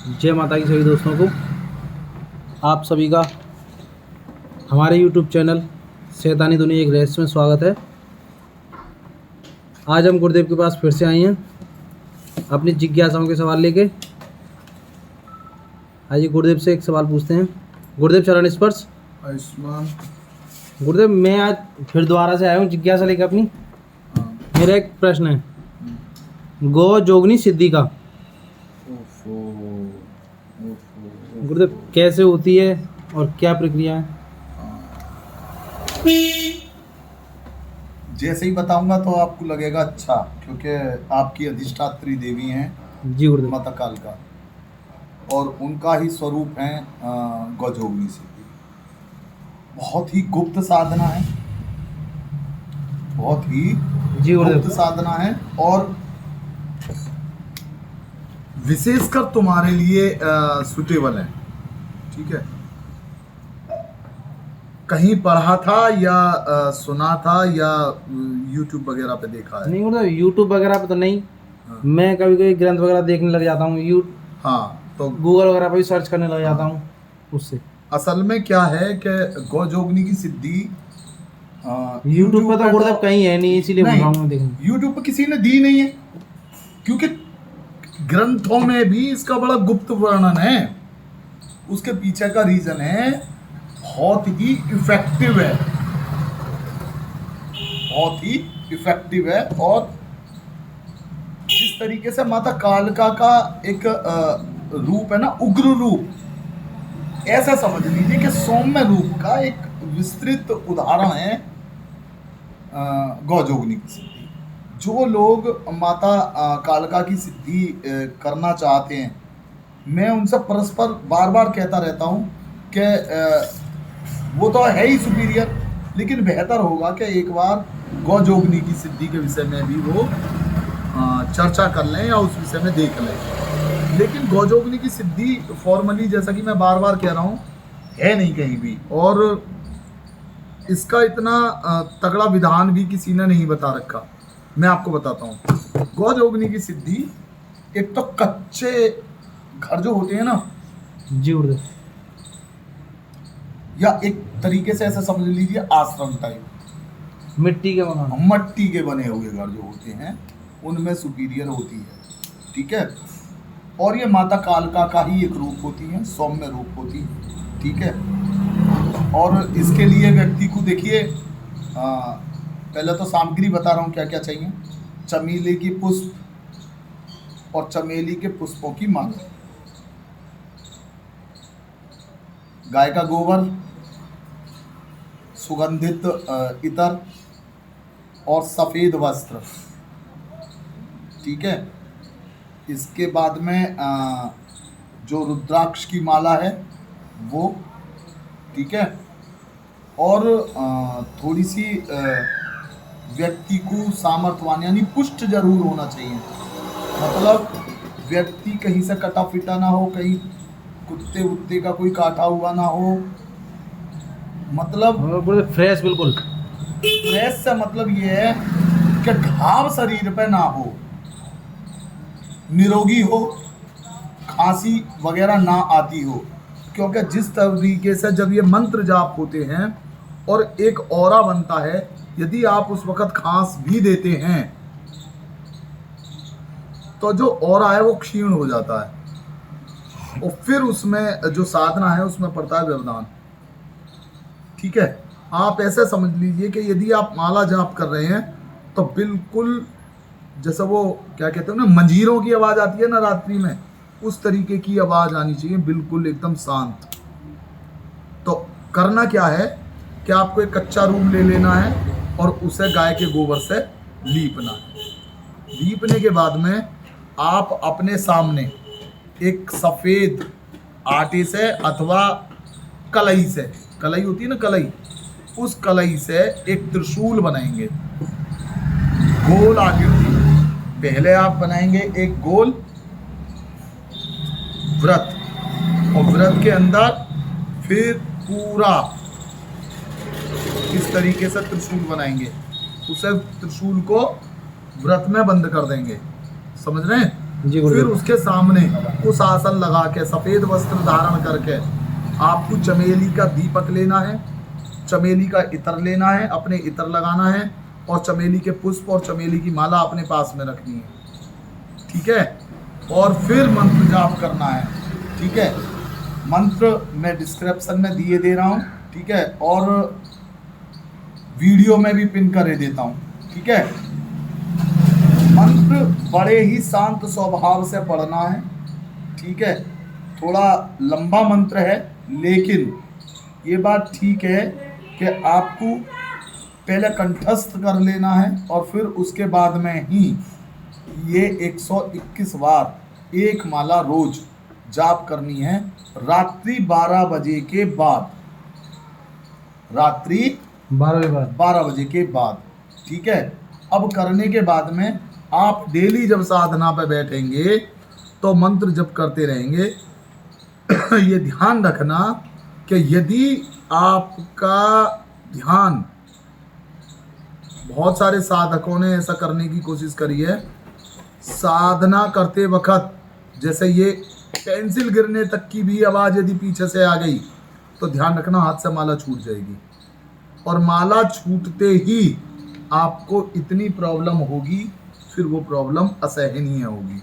जय माता की सभी दोस्तों को आप सभी का हमारे YouTube चैनल शैतानी दुनिया एक रहस्य में स्वागत है। आज हम गुरुदेव के पास फिर से आए हैं अपनी जिज्ञासाओं के सवाल लेके। आइए गुरुदेव से एक सवाल पूछते हैं। गुरुदेव चरण स्पर्श। आयुष्मान। गुरुदेव मैं आज फिर दोबारा से आया हूँ जिज्ञासा लेकर अपनी। मेरा एक प्रश्न है, गो जोगनी सिद्धि का गुरुदेव कैसे होती है और क्या प्रक्रिया है? जैसे ही बताऊंगा तो आपको लगेगा अच्छा, क्योंकि आपकी अधिष्ठात्री देवी हैं जी गुरुदेव। माता कालका, और उनका ही स्वरूप है गौजोगनी सिद्धि। बहुत ही गुप्त साधना है, बहुत ही जी गुरुदेव। गुप्त साधना है, और विशेषकर तुम्हारे लिए सुटेबल है। ठीक है, कहीं पढ़ा था या सुना था या YouTube वगैरह पे देखा है? नहीं गुरुदेव, यूट्यूब वगैरह पे तो नहीं। हाँ। मैं कभी कभी ग्रंथ वगैरह देखने लग जाता हूँ, हाँ, तो गूगल वगैरह पे भी सर्च करने लग जाता हूँ उससे। असल में क्या है कि गौजोगनी की सिद्धि यूट्यूब पे तो गुरुदेव कहीं है नहीं, इसीलिए बोल रहा हूँ मैं देखने। यूट्यूब पे किसी ने दी नहीं है, क्योंकि ग्रंथों में भी इसका बड़ा गुप्त वर्णन है। उसके पीछे का रीजन है बहुत ही इफेक्टिव है, बहुत ही इफेक्टिव है। और जिस तरीके से माता कालका का एक रूप है ना, उग्र रूप, ऐसा समझ लीजिए कि सौम्य रूप का एक विस्तृत उदाहरण है गौजोगनी की सिद्धि। जो लोग माता कालका की सिद्धि करना चाहते हैं, मैं उनसे परस्पर बार बार कहता रहता हूँ कि वो तो है ही सुपीरियर, लेकिन बेहतर होगा कि एक बार गौजोगनी की सिद्धि के विषय में भी वो चर्चा कर लें या उस विषय में देख लें। लेकिन गौजोगनी की सिद्धि फॉर्मली, जैसा कि मैं बार बार कह रहा हूँ, है नहीं कहीं भी, और इसका इतना तगड़ा विधान भी किसी ने नहीं बता रखा। मैं आपको बताता हूँ। गौजोगनी की सिद्धि, एक तो कच्चे घर जो होते हैं ना, जी गुरुदेव, या एक तरीके से ऐसा समझ लीजिए आश्रम टाइप, मिट्टी के मकान, मट्टी के बने हुए घर जो होते हैं, उनमें सुपीरियर होती है। ठीक है, और ये माता कालका का ही एक रूप होती है, सौम्य रूप होती है। ठीक है, और इसके लिए व्यक्ति को देखिए, पहले तो सामग्री बता रहा हूँ क्या क्या चाहिए। चमेली की पुष्प और चमेली के पुष्पों की माला, गाय का गोबर, सुगंधित इत्र और सफ़ेद वस्त्र। ठीक है, इसके बाद में जो रुद्राक्ष की माला है वो। ठीक है, और थोड़ी सी व्यक्ति को सामर्थ्यवान यानी पुष्ट जरूर होना चाहिए। मतलब व्यक्ति कहीं से कटा फिटा ना हो, कहीं कुत्ते उत्ते का कोई काटा हुआ ना हो, मतलब फ्रेश, बिल्कुल फ्रेश से मतलब ये है कि घाव शरीर पे ना हो, निरोगी हो, खांसी वगैरह ना आती हो। क्योंकि जिस तरीके से जब ये मंत्र जाप होते हैं और एक ऑरा बनता है, यदि आप उस वक्त खांस भी देते हैं तो जो ऑरा है वो क्षीण हो जाता है, और फिर उसमें जो साधना है उसमें पड़ता है व्यवधान। ठीक है, आप ऐसे समझ लीजिए कि यदि आप माला जाप कर रहे हैं तो बिल्कुल जैसे वो क्या कहते हैं ना, मंजीरों की आवाज़ आती है ना रात्रि में, उस तरीके की आवाज़ आनी चाहिए, बिल्कुल एकदम शांत। तो करना क्या है कि आपको एक कच्चा रूम ले लेना है और उसे गाय के गोबर से लीपना है। लीपने के बाद में आप अपने सामने एक सफ़ेद आटे से अथवा कलई से, कलई होती है ना कलई, उस कलई से एक त्रिशूल बनाएंगे, गोल आकृति। पहले आप बनाएंगे एक गोल व्रत, और व्रत के अंदर फिर पूरा इस तरीके से त्रिशूल बनाएंगे, उसे त्रिशूल को व्रत में बंद कर देंगे। समझ रहे हैं? जी फिर गुरुदेव। उसके सामने उस आसन लगा के सफेद वस्त्र धारण करके आपको चमेली का दीपक लेना है, चमेली का इत्र लेना है, अपने इत्र लगाना है और चमेली के पुष्प और चमेली की माला अपने पास में रखनी है। ठीक है, और फिर मंत्र जाप करना है। ठीक है, मंत्र मैं डिस्क्रिप्शन में दिए दे रहा हूँ। ठीक है, और वीडियो में भी पिन कर देता हूँ। ठीक है, मंत्र बड़े ही शांत स्वभाव से पढ़ना है। ठीक है, थोड़ा लंबा मंत्र है, लेकिन ये बात ठीक है कि आपको पहले कंठस्थ कर लेना है और फिर उसके बाद में ही ये 121 बार एक माला रोज जाप करनी है, रात्रि 12 बजे के बाद, रात्रि 12 बजे के बाद। ठीक है, अब करने के बाद में आप डेली जब साधना पे बैठेंगे तो मंत्र जप करते रहेंगे। ये ध्यान रखना कि यदि आपका ध्यान, बहुत सारे साधकों ने ऐसा करने की कोशिश करी है, साधना करते वक्त जैसे ये पेंसिल गिरने तक की भी आवाज़ यदि पीछे से आ गई तो ध्यान रखना हाथ से माला छूट जाएगी, और माला छूटते ही आपको इतनी प्रॉब्लम होगी, फिर वो प्रॉब्लम असहनीय होगी।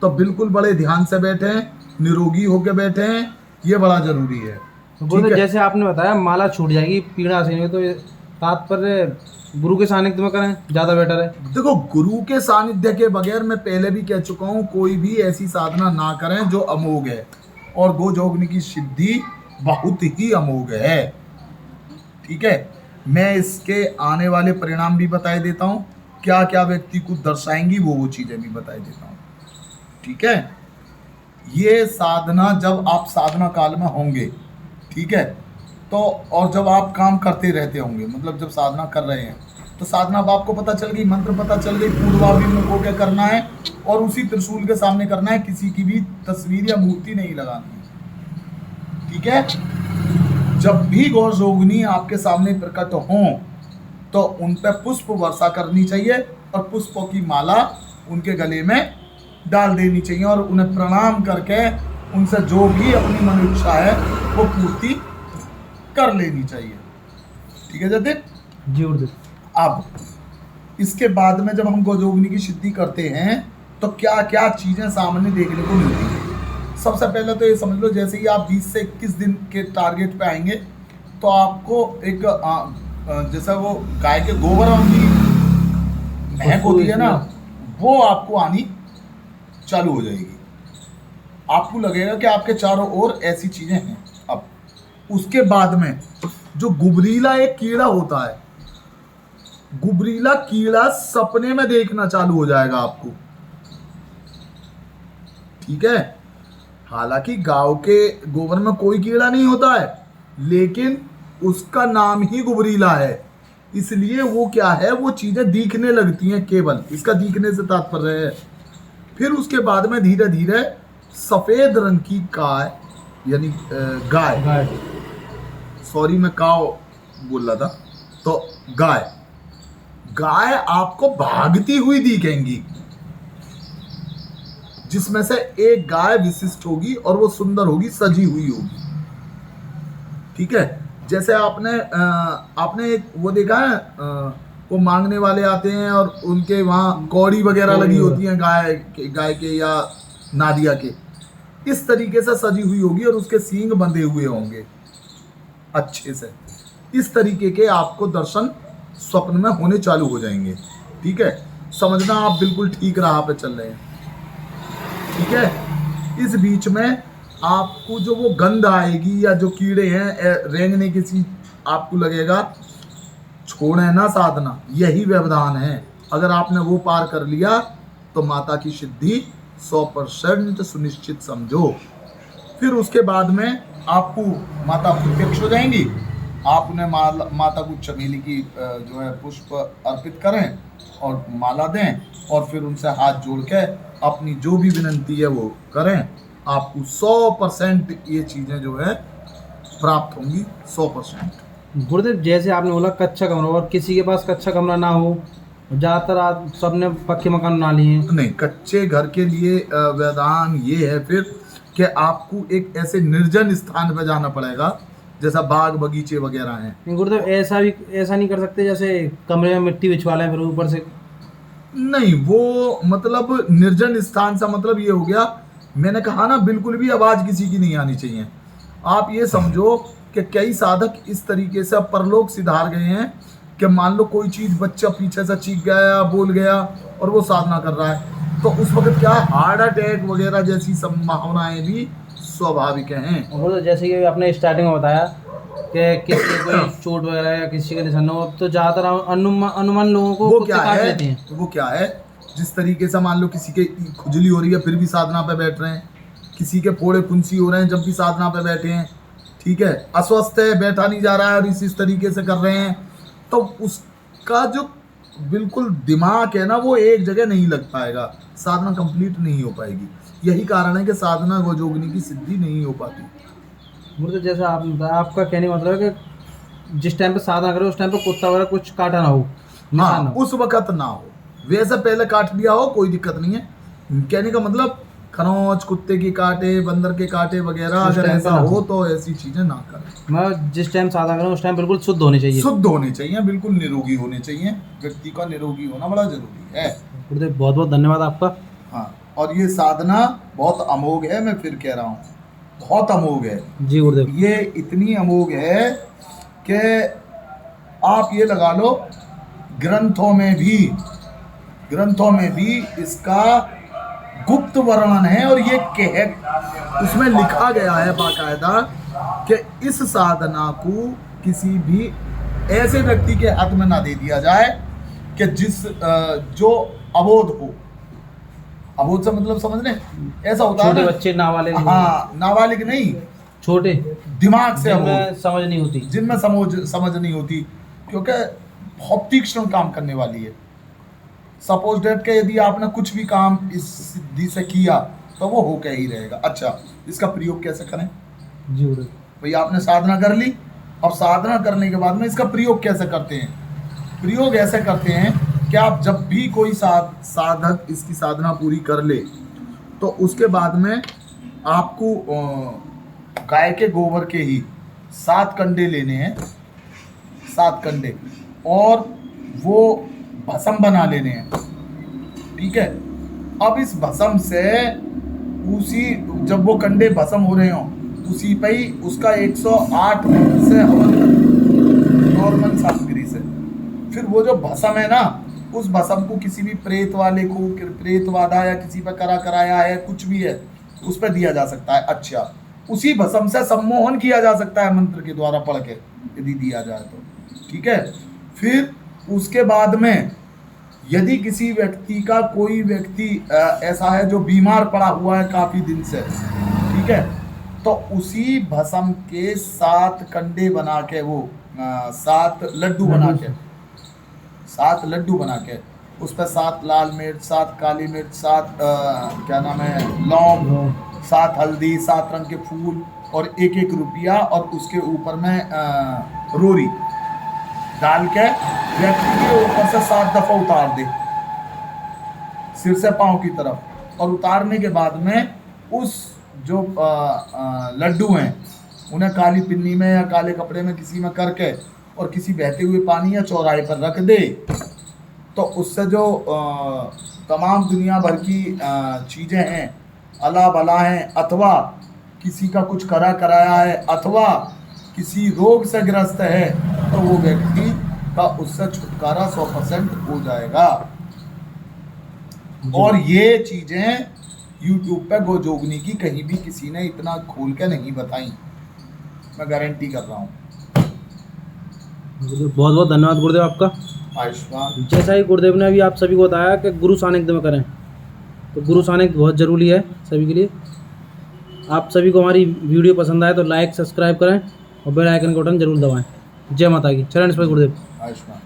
तो बिल्कुल बड़े ध्यान से बैठें, निरोगी होकर बैठें, ये बड़ा जरूरी है। गुरुदेव जैसे आपने बताया माला छूट जाएगी, पीड़ा से नहीं, तो ये तात्पर्य गुरु के सानिध्य में करें ज़्यादा बेटर है। देखो, गुरु के सानिध्य के बगैर, मैं पहले भी कह चुका हूँ, कोई भी ऐसी साधना ना करें जो अमोघ है, और गोजोगनी की सिद्धि बहुत ही अमोघ है। ठीक है, मैं इसके आने वाले परिणाम भी बताए देता हूँ, क्या क्या व्यक्ति को दर्शाएंगी वो चीज़ें भी बताए देता हूँ। ठीक है, ये साधना जब आप साधना काल में होंगे, ठीक है, तो और जब आप काम करते रहते होंगे, मतलब जब साधना कर रहे हैं, तो साधना अब आपको पता चल गई, मंत्र पता चल गई, पूर्वाभिमुख होकर करना है और उसी त्रिशूल के सामने करना है, किसी की भी तस्वीर या मूर्ति नहीं लगानी है। ठीक है, जब भी गौर जोगनी आपके सामने प्रकट हों तो उन पर पुष्प वर्षा करनी चाहिए और पुष्पों की माला उनके गले में डाल देनी चाहिए और उन्हें प्रणाम करके उनसे जो भी अपनी मन इच्छा है वो पूर्ति कर लेनी चाहिए। ठीक है जतिन जी गुरुदेव। अब इसके बाद में जब हम गोजोगनी की सिद्धि करते हैं तो क्या क्या चीज़ें सामने देखने को मिलती हैं। सबसे पहले तो ये समझ लो, जैसे ही आप 20 से 21 दिन के टारगेट पे आएंगे तो आपको एक जैसा वो गाय के गोबर की महक होती है ना, वो आपको आनी चालू हो जाएगी। आपको लगेगा कि आपके चारों ओर ऐसी चीज़ें हैं। अब उसके बाद में जो गुबरीला एक कीड़ा होता है, गुबरीला कीड़ा सपने में देखना चालू हो जाएगा आपको। ठीक है, हालांकि गांव के गोबर में कोई कीड़ा नहीं होता है, लेकिन उसका नाम ही गुबरीला है, इसलिए वो क्या है, वो चीजें दिखने लगती हैं। केवल इसका दिखने से तात्पर्य है। फिर उसके बाद में धीरे धीरे सफेद रंग की गाय, यानी गाय, सॉरी मैं काव बोल रहा था, तो गाय आपको भागती हुई दिखेंगी, जिसमें से एक गाय विशिष्ट होगी और वो सुंदर होगी, सजी हुई होगी। ठीक है, जैसे आपने एक वो देखा है, वो मांगने वाले आते हैं और उनके वहाँ कौड़ी वगैरह लगी होती हैं गाय के या नादिया के, इस तरीके से सजी हुई होगी और उसके सींग बंधे हुए होंगे अच्छे से। इस तरीके के आपको दर्शन स्वप्न में होने चालू हो जाएंगे। ठीक है, समझना आप बिल्कुल ठीक राह पे चल रहे हैं। ठीक है, इस बीच में आपको जो वो गंध आएगी या जो कीड़े हैं रेंगने की चीज आपको लगेगा, छोड़े ना साधना, यही व्यवधान है। अगर आपने वो पार कर लिया तो माता की सिद्धि 100% सुनिश्चित समझो। फिर उसके बाद में आपको माता प्रत्यक्ष हो जाएंगी। आप उन्हें माता को चमेली की जो है पुष्प अर्पित करें और माला दें और फिर उनसे हाथ जोड़ के अपनी जो भी विनंती है वो करें। आपको 100% ये चीज़ें जो है प्राप्त होंगी, 100%। गुरुदेव जैसे आपने बोला कच्चा कमरा, और किसी के पास कच्चा कमरा ना हो ज़्यादातर आप सबने पक्के मकान बना लिए हैं। नहीं, कच्चे घर के लिए वैधान ये है फिर कि आपको एक ऐसे निर्जन स्थान पे जाना पड़ेगा जैसा बाग बगीचे वगैरह हैं। नहीं गुरुदेव, ऐसा नहीं कर सकते जैसे कमरे में मिट्टी बिछवा लें फिर ऊपर से? नहीं, वो मतलब निर्जन स्थान सा मतलब ये हो गया, मैंने कहा ना बिल्कुल भी आवाज किसी की नहीं आनी चाहिए। आप ये समझो कि कई साधक इस तरीके से परलोक सिधार गए हैं कि मान लो कोई चीज बच्चा पीछे से चीख गया, बोल गया और वो साधना कर रहा है, तो उस वक्त क्या हार्ट अटैक वगैरह जैसी संभावनाएं भी स्वाभाविक हैं। वो तो जैसे कि आपने स्टार्टिंग में बताया कि किसी को कोई चोट वगैरह या किसी के निशान हो, तो ज़्यादातर अनुमान लोगों को वो कुत्ते क्या काट है, लेते हैं। वो क्या है, जिस तरीके से मान लो किसी के खुजली हो रही है फिर भी साधना पे बैठ रहे हैं, किसी के फोड़े फुंसी हो रहे हैं जब भी साधना पे बैठे हैं, ठीक है, अस्वस्थ है, बैठा नहीं जा रहा है और इस तरीके से कर रहे हैं, तो उसका जो बिल्कुल दिमाग है ना वो एक जगह नहीं लग पाएगा, साधना कंप्लीट नहीं हो पाएगी। यही कारण है कि साधना गोजोगनी की सिद्धि नहीं हो पाती। वो तो जैसा आपका कहने का मतलब है कि जिस टाइम पे साधना करो उस टाइम पे कुत्ता वगैरह कुछ काटा ना हो, निशान ना हाँ, हो। उस वक्त ना हो, वैसे पहले काट लिया हो कोई दिक्कत नहीं है। कहने का मतलब खरोंच, कुत्ते की काटे, बंदर के काटे वगैरह उस अगर टाइम पे ऐसा ना हो हो। तो ऐसी चीजें ना करें। मैं जिस टाइम साधना करूँ उस टाइम बिल्कुल शुद्ध होनी चाहिए। शुद्ध होने चाहिए, बिल्कुल निरोगी होने चाहिए। व्यक्ति का निरोगी होना बड़ा जरूरी है। गुरुदेव बहुत बहुत धन्यवाद आपका। हाँ, और ये साधना बहुत अमोघ है, मैं फिर कह रहा हूँ बहुत अमोघ है। जी गुरुदेव। ये इतनी अमोघ है कि आप ये लगा लो ग्रंथों में भी इसका गुप्त वर्णन है, और ये उसमें लिखा गया है बाकायदा कि इस साधना को किसी भी ऐसे व्यक्ति के हाथ में ना दे दिया जाए कि जो अबोध हो। अबोध से मतलब समझ रहे, ऐसा होता है छोटे ना, बच्चे, नाबालिग। हाँ, नाबालिग नहीं, छोटे दिमाग से जिनमें अबोध, समझ नहीं होती, जिनमें समझ नहीं होती, क्योंकि बहुत तीक्ष्ण काम करने वाली है। सपोज डेट के यदि आपने कुछ भी काम इस सिद्धि से किया तो वो हो क्या ही रहेगा। अच्छा, इसका प्रयोग कैसे करें? जी गुरुदेव। भाई आपने साधना कर ली, अब साधना करने के बाद में इसका प्रयोग कैसे करते हैं? प्रयोग ऐसे करते हैं कि आप जब भी कोई साधक इसकी साधना पूरी कर ले तो उसके बाद में आपको गाय के गोबर के ही 7 कंडे लेने हैं, 7 कंडे, और वो भस्म बना लेने हैं, ठीक है। अब इस भस्म से उसी जब वो कंडे भस्म हो रहे हो उसी पे ही उसका 108 से हवन नॉर्मल सामग्री से, फिर वो जो भस्म है ना उस भस्म को किसी भी प्रेत वाले को, प्रेत वादा या किसी पे कराया है, कुछ भी है उस पर दिया जा सकता है। अच्छा, उसी भस्म से सम्मोहन किया जा सकता है मंत्र के द्वारा पढ़ के, यदि दिया जाए तो, ठीक है। फिर उसके बाद में यदि किसी व्यक्ति का कोई व्यक्ति ऐसा है जो बीमार पड़ा हुआ है काफी दिन से, ठीक है, तो उसी भस्म के 7 कंडे बना के, वो 7 लड्डू बना के, 7 लड्डू बना के उस पर 7 लाल मिर्च, 7 काली मिर्च, 7 क्या नाम है लौंग, 7 हल्दी, 7 रंग के फूल और 1-1 रुपया, और उसके ऊपर में रोरी डाल के व्यक्ति के ऊपर से 7 दफा उतार दे, सिर से पांव की तरफ, और उतारने के बाद में उस जो लड्डू हैं उन्हें काली पिन्नी में या काले कपड़े में किसी में करके और किसी बहते हुए पानी या चौराहे पर रख दे, तो उससे जो तमाम दुनिया भर की चीज़ें हैं, अला बला हैं, अथवा किसी का कुछ कराया है, अथवा किसी रोग से ग्रस्त है, तो वो व्यक्ति का उससे छुटकारा 100% हो जाएगा। और ये चीज़ें YouTube पे गोजोगनी की कहीं भी किसी ने इतना खोल के नहीं बताई, मैं गारंटी कर रहा हूँ। बहुत बहुत धन्यवाद गुरुदेव आपका। आयुष्मान। जैसा ही गुरुदेव ने अभी आप सभी को बताया कि गुरु सानिध्य में करें, तो गुरु सानिध्य बहुत ज़रूरी है सभी के लिए। आप सभी को हमारी वीडियो पसंद आए तो लाइक, सब्सक्राइब करें और बेल आइकन का बटन जरूर दबाएं। जय माता की। चरण स्पर्श गुरुदेव। आयुष्मान।